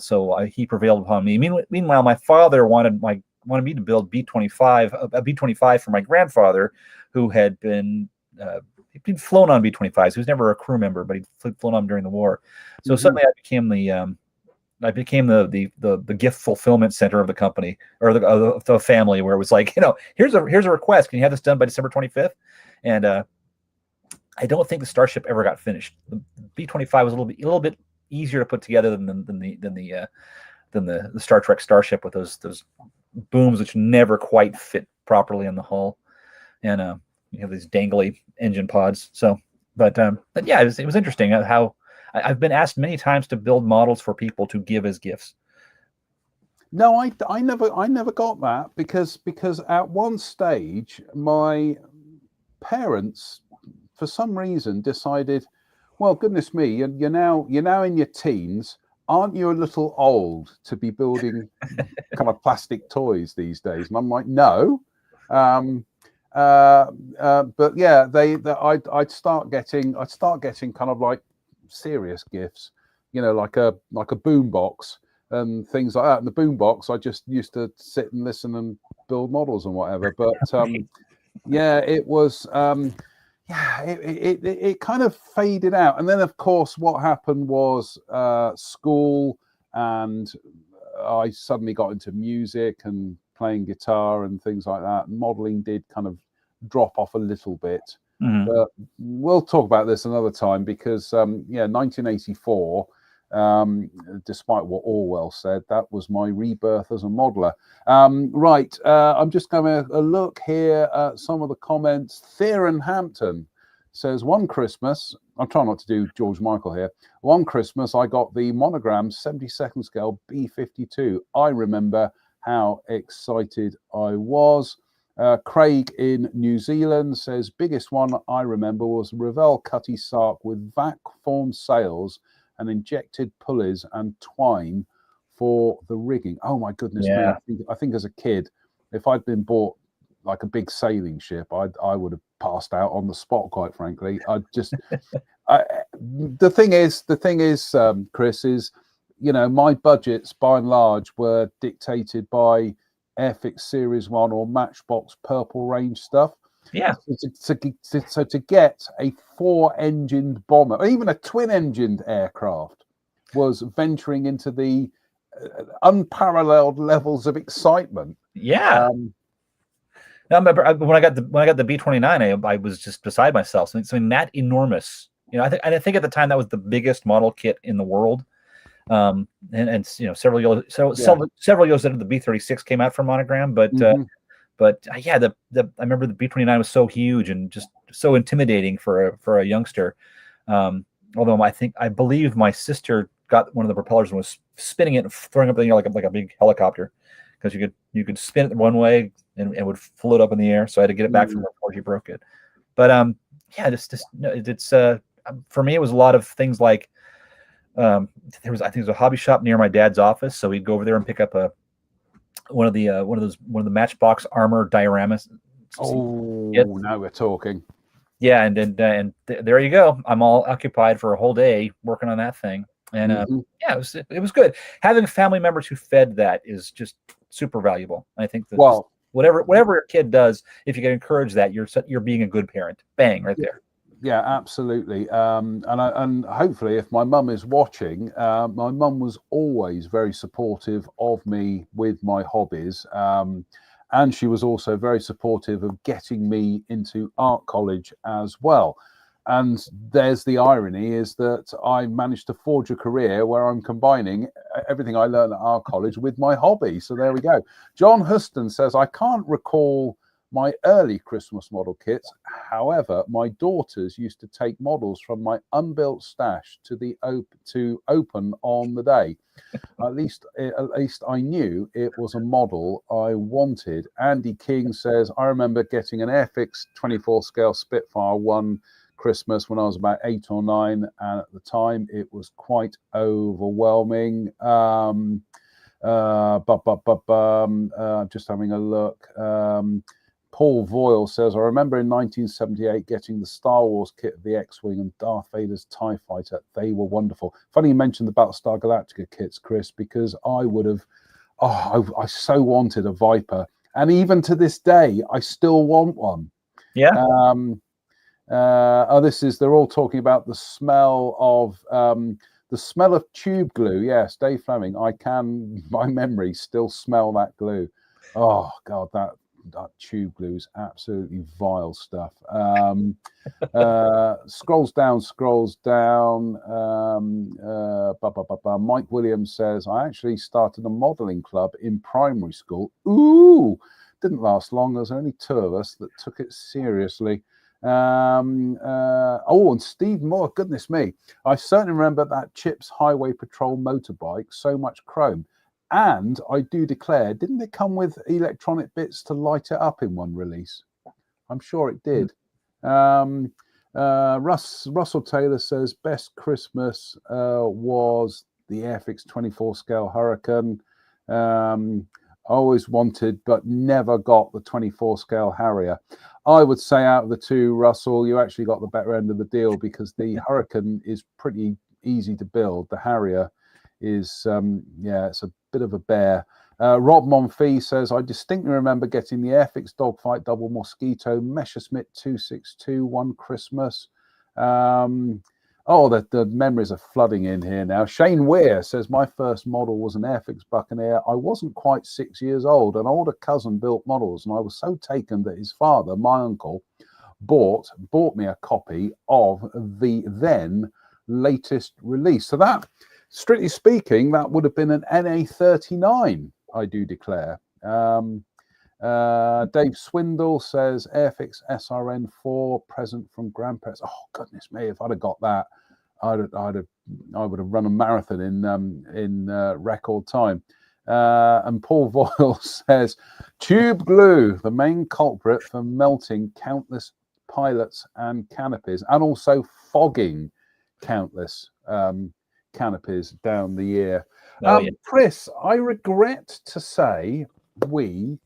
he prevailed upon me. Meanwhile, my father wanted me to build a B-25 for my grandfather, who had been he'd flown on B-25s. He was never a crew member, but he'd flown on during the war. So suddenly I became the gift fulfillment center of the company, or the family, where it was like, here's a request. Can you have this done by December 25th? And I don't think the Starship ever got finished. The B-25 was a little bit easier to put together than the Star Trek Starship, with those booms which never quite fit properly in the hull, and you have these dangly engine pods. So But yeah, it was interesting how I've been asked many times to build models for people to give as gifts. No, I never got that because at one stage my parents, for some reason, decided, well, goodness me, you're now in your teens. Aren't you a little old to be building kind of plastic toys these days? And I'm like, no. But yeah, I'd start getting kind of like serious gifts, like a boombox and things like that. And the boombox, I just used to sit and listen and build models and whatever. But yeah, it was. Yeah, it kind of faded out, and then of course what happened was school, and I suddenly got into music and playing guitar and things like that. Modeling did kind of drop off a little bit, but we'll talk about this another time because 1984, despite what Orwell said, that was my rebirth as a modeler. Right, I'm just going to look here at some of the comments. Theron Hampton says, one Christmas, I'm trying not to do George Michael here. One Christmas, I got the Monogram 72nd scale B52. I remember how excited I was. Craig in New Zealand says, biggest one I remember was Revell Cutty Sark with vac form sails and injected pulleys and twine for the rigging. Oh my goodness me! I think as a kid, if I'd been bought like a big sailing ship, I would have passed out on the spot. Quite frankly, the thing is, Chris, is my budgets by and large were dictated by Airfix Series 1 or Matchbox Purple Range stuff. Yeah. So to get a 4-engined bomber, or even a twin-engined aircraft, was venturing into the unparalleled levels of excitement. Yeah. I remember when I got the B-29, I was just beside myself. Something that enormous. I think at the time that was the biggest model kit in the world. And several years later the B-36 came out from Monogram, but yeah, I remember the B-29 was so huge and just so intimidating for a youngster. Although I believe my sister got one of the propellers and was spinning it and throwing up the like a big helicopter, because you could spin it one way and it would float up in the air. So I had to get it back from her before she broke it. But yeah, it's for me it was a lot of things like I think there's a hobby shop near my dad's office, so we'd go over there and pick up one of the Matchbox armor dioramas. Oh, now we're talking. Yeah, and there you go. I'm all occupied for a whole day working on that thing, and yeah, it was good. Having family members who fed that is just super valuable. I think that whatever your kid does, if you can encourage that, you're being a good parent. Bang, right there. Yeah, absolutely. And hopefully, if my mum is watching, my mum was always very supportive of me with my hobbies. And she was also very supportive of getting me into art college as well. And there's the irony, is that I managed to forge a career where I'm combining everything I learned at art college with my hobby. So there we go. John Huston says, I can't recall my early Christmas model kits. However, my daughters used to take models from my unbuilt stash to open on the day. At least I knew it was a model I wanted. Andy King says, I remember getting an Airfix 24 scale Spitfire one Christmas when I was about 8 or 9, and at the time it was quite overwhelming. Just having a look. Paul Voyle says, I remember in 1978 getting the Star Wars kit of the X-Wing and Darth Vader's TIE Fighter. They were wonderful. Funny you mentioned the Battlestar Galactica kits, Chris, because I would have, I so wanted a Viper. And even to this day, I still want one. Yeah. They're all talking about the smell of tube glue. Yes, Dave Fleming, I can, by memory, still smell that glue. Oh, God, that tube glue is absolutely vile stuff. Scrolls down. Mike Williams says, I actually started a modeling club in primary school. Ooh, didn't last long. There's only 2 of us that took it seriously. And Steve Moore, goodness me, I certainly remember that Chips Highway Patrol motorbike, so much chrome. And I do declare, didn't it come with electronic bits to light it up in one release? I'm sure it did. Russell Taylor says best Christmas was the Airfix 24 scale Hurricane. Always wanted but never got the 24 scale Harrier. I would say out of the two, Russell, you actually got the better end of the deal, because the Hurricane is pretty easy to build. The Harrier is it's a bit of a bear. Rob Monfils says, I distinctly remember getting the Airfix Dogfight Double Mosquito Messerschmitt 262 one Christmas. The memories are flooding in here now. Shane Weir says, my first model was an Airfix Buccaneer. I wasn't quite 6 years old. An older cousin built models, and I was so taken that his father, my uncle, bought me a copy of the then latest release. So that, strictly speaking, that would have been an NA39, I do declare. Dave Swindle says Airfix SRN4 present from grandparents. Oh goodness me! If I'd have got that, I would have run a marathon in record time. And Paul Voyle says tube glue, the main culprit for melting countless pilots and canopies, and also fogging countless canopies down the year. Chris, I regret to say we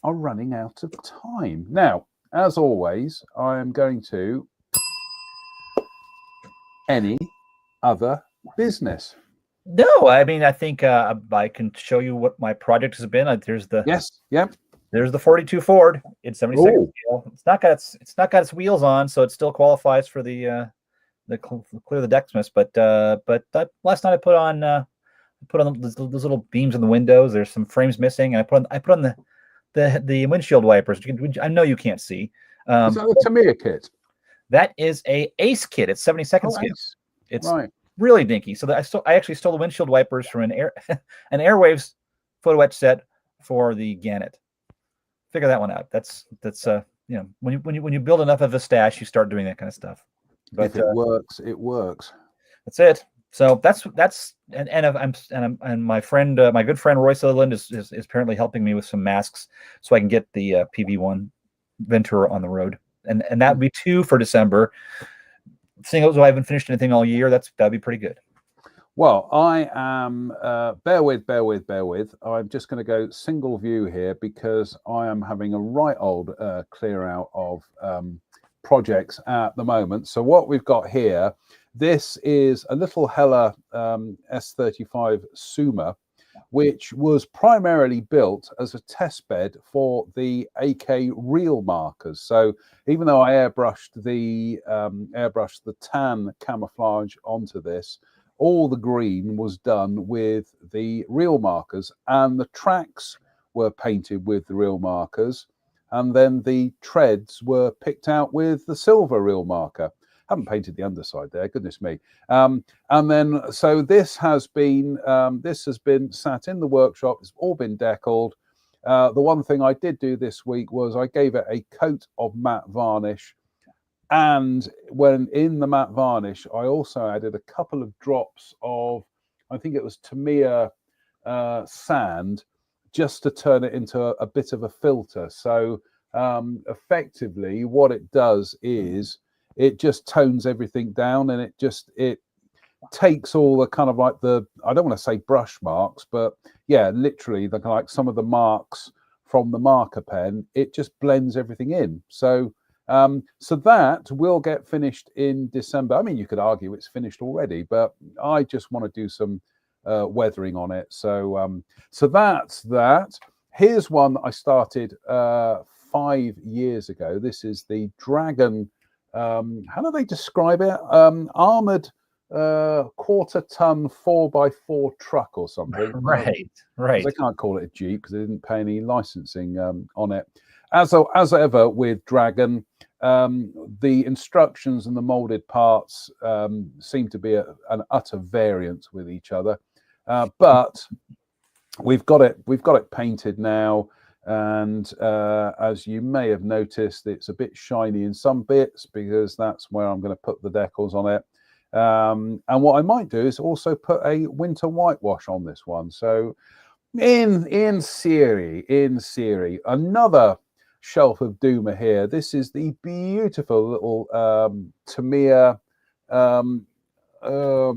are running out of time. Now, as always, I am going to any other business. No, I mean, I think I can show you what my project has been. There's the There's the 42 Ford. It's 72nd scale. It's not got its wheels on, so it still qualifies for the clear the Dexmas. But last night I put on those little beams in the windows. There's some frames missing, and I put on the windshield wipers. I know you can't see. Is that the Tamiya kit? That is a Ace kit. It's 72nd scale. Ace. It's really dinky. So I actually stole the windshield wipers from an Airwaves photo etch set for the Gannett. Figure that one out. That's when you build enough of a stash, you start doing that kind of stuff. But if it works, it works. That's it. So and my friend, my good friend Roy Sutherland is apparently helping me with some masks so I can get the PV1 Ventura on the road, and that would be 2 for December. Seeing as I haven't finished anything all year, that'd be pretty good. Well, I am, bear with. I'm just going to go single view here because I am having a right old clear out of projects at the moment. So what we've got here, this is a little Hella S35 Suma, which was primarily built as a test bed for the AK reel markers. So even though I airbrushed the tan camouflage onto this, all the green was done with the reel markers, and the tracks were painted with the reel markers, and then the treads were picked out with the silver reel marker. Haven't painted the underside there, goodness me. And then so this has been sat in the workshop. It's all been deckled. The one thing I did do this week was I gave it a coat of matte varnish. And when in the matte varnish, I also added a couple of drops of, I think it was Tamiya sand, just to turn it into a bit of a filter. So effectively, what it does is it just tones everything down, and it takes all the kind of like I don't want to say brush marks, but yeah, literally like some of the marks from the marker pen. It just blends everything in. So that will get finished in December. I mean, you could argue it's finished already, but I just want to do some weathering on it. So that's that. Here's one that I started 5 years ago. This is the Dragon. How do they describe it? Armored quarter-ton 4x4 truck or something. Right. They can't call it a Jeep because they didn't pay any licensing on it. As ever with Dragon, the instructions and the molded parts seem to be an utter variance with each other, but we've got it painted now. And as you may have noticed, it's a bit shiny in some bits because that's where I'm going to put the decals on it. And what I might do is also put a winter whitewash on this one. So in theory, another shelf of Duma here. This is the beautiful little Tamiya.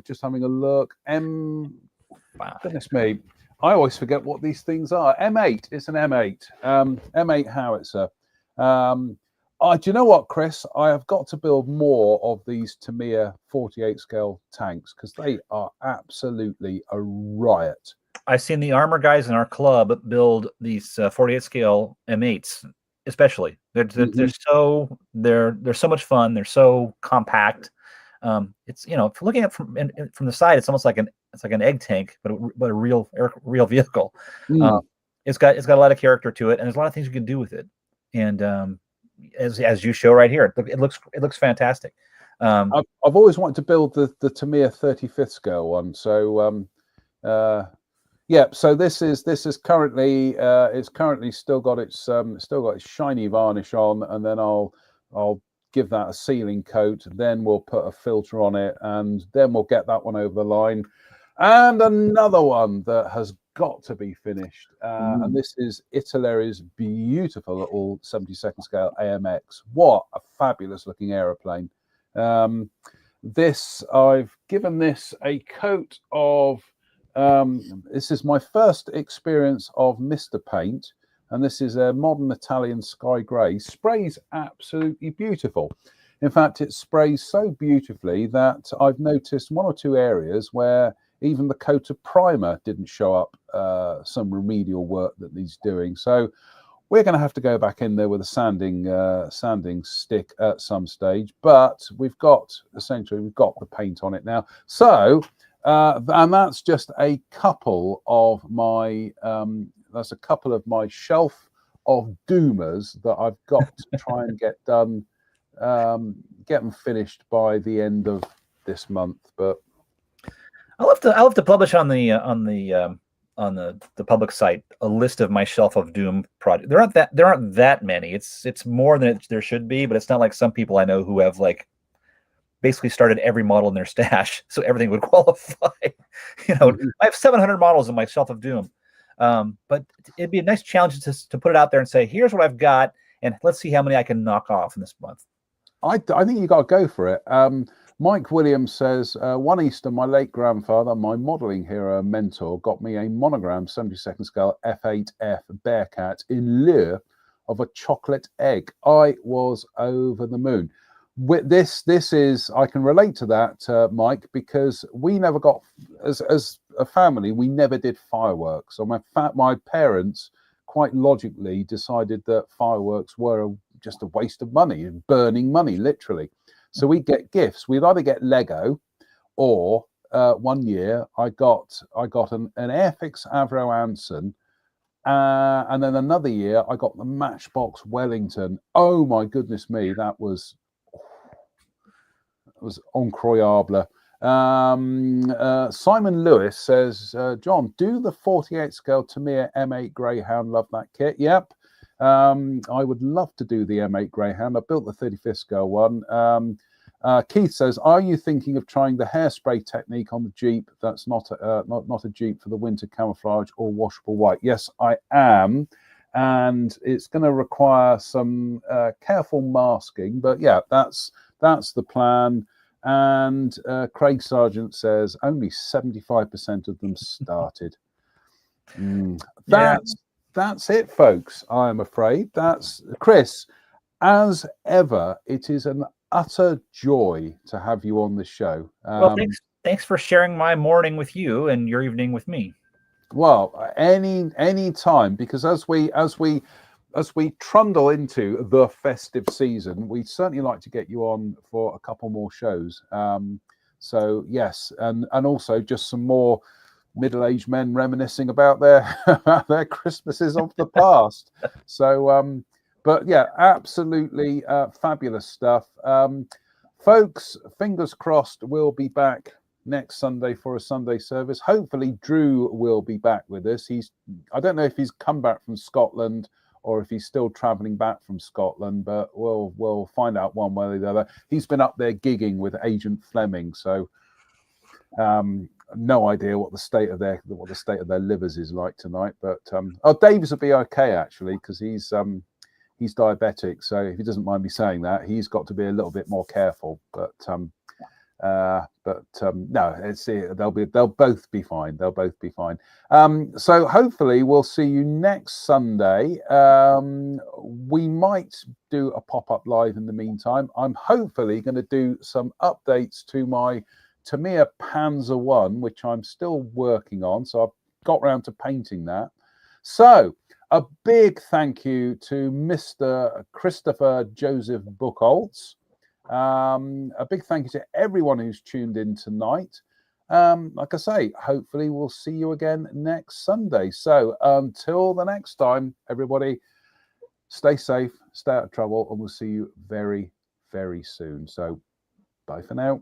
Just having a look. Goodness me, I always forget what these things are. M8. It's an M8. M8 howitzer. Do you know what, Chris? I have got to build more of these Tamiya 48 scale tanks because they are absolutely a riot. I've seen the armor guys in our club build these 48 scale M8s, especially. They're so much fun. They're so compact. It's, you know, looking at from the side, it's almost like an egg tank, but a real vehicle. It's got a lot of character to it, and there's a lot of things you can do with it. And as you show right here, it looks fantastic. I've always wanted to build the Tamiya 35th scale one. So yeah, so this is currently it's currently still got its shiny varnish on, and then I'll give that a sealing coat, then we'll put a filter on it, and then we'll get that one over the line. And another one that has got to be finished, and this is Italeri's beautiful little 72nd scale AMX. What a fabulous looking aeroplane. I've given this a coat of, this is my first experience of Mr. Paint, and this is a modern Italian sky grey. Sprays absolutely beautiful. In fact, it sprays so beautifully that I've noticed one or two areas where even the coat of primer didn't show up some remedial work that needs doing. So we're going to have to go back in there with a sanding stick at some stage. But we've got the paint on it now. So and that's just a couple of my shelf of Doomas that I've got to try and get done, get them finished by the end of this month. But I'll have to publish on the public site a list of my shelf of Doom projects. There aren't that many. It's more than there should be, but it's not like some people I know who have like basically started every model in their stash, so everything would qualify. You know, I have 700 models in my shelf of Doom, but it'd be a nice challenge to put it out there and say, here's what I've got, and let's see how many I can knock off in this month. I think you got to go for it. Mike Williams says, one Easter, my late grandfather, my modelling hero mentor, got me a monogram 72nd scale F8F Bearcat in lieu of a chocolate egg. I was over the moon. With this is, I can relate to that, Mike, because we never got, as a family, we never did fireworks. So my parents quite logically decided that fireworks were just a waste of money and burning money, literally. So we get gifts. We'd either get Lego, or one year I got an Airfix Avro Anson, and then another year I got the Matchbox Wellington. Oh my goodness me, that was incroyable. Simon Lewis says, John, do the 48 scale Tamiya M8 Greyhound. Love that kit. Yep. I would love to do the M8 Greyhound. I built the 35th scale one. Keith says, are you thinking of trying the hairspray technique on the Jeep? That's not a Jeep for the winter camouflage or washable white. Yes, I am. And it's going to require some careful masking. But yeah, that's the plan. And Craig Sargent says only 75% of them started. That's it, folks. I'm afraid. That's Chris. As ever, it is an utter joy to have you on the show. Well, thanks for sharing my morning with you and your evening with me. Well, any time, because as we trundle into the festive season, we'd certainly like to get you on for a couple more shows. So yes, and also just some more middle-aged men reminiscing about their Christmases of the past. So, but yeah, absolutely fabulous stuff. Folks, fingers crossed, we'll be back next Sunday for a Sunday service. Hopefully Drew will be back with us. I don't know if he's come back from Scotland or if he's still traveling back from Scotland, but we'll find out one way or the other. He's been up there gigging with Agent Fleming, so no idea what the state of their livers is like tonight. But Davis will be okay actually, because he's diabetic, so if he doesn't mind me saying that, he's got to be a little bit more careful. But no, they'll both be fine. They'll both be fine. So hopefully we'll see you next Sunday. We might do a pop-up live in the meantime. I'm hopefully going to do some updates to my Tamiya Panzer 1, which I'm still working on. So I've got round to painting that. So a big thank you to Mr. Christopher Joseph Buchholz. A big thank you to everyone who's tuned in tonight. Like I say, hopefully we'll see you again next Sunday. So until the next time, everybody, stay safe, stay out of trouble, and we'll see you very, very soon. So bye for now.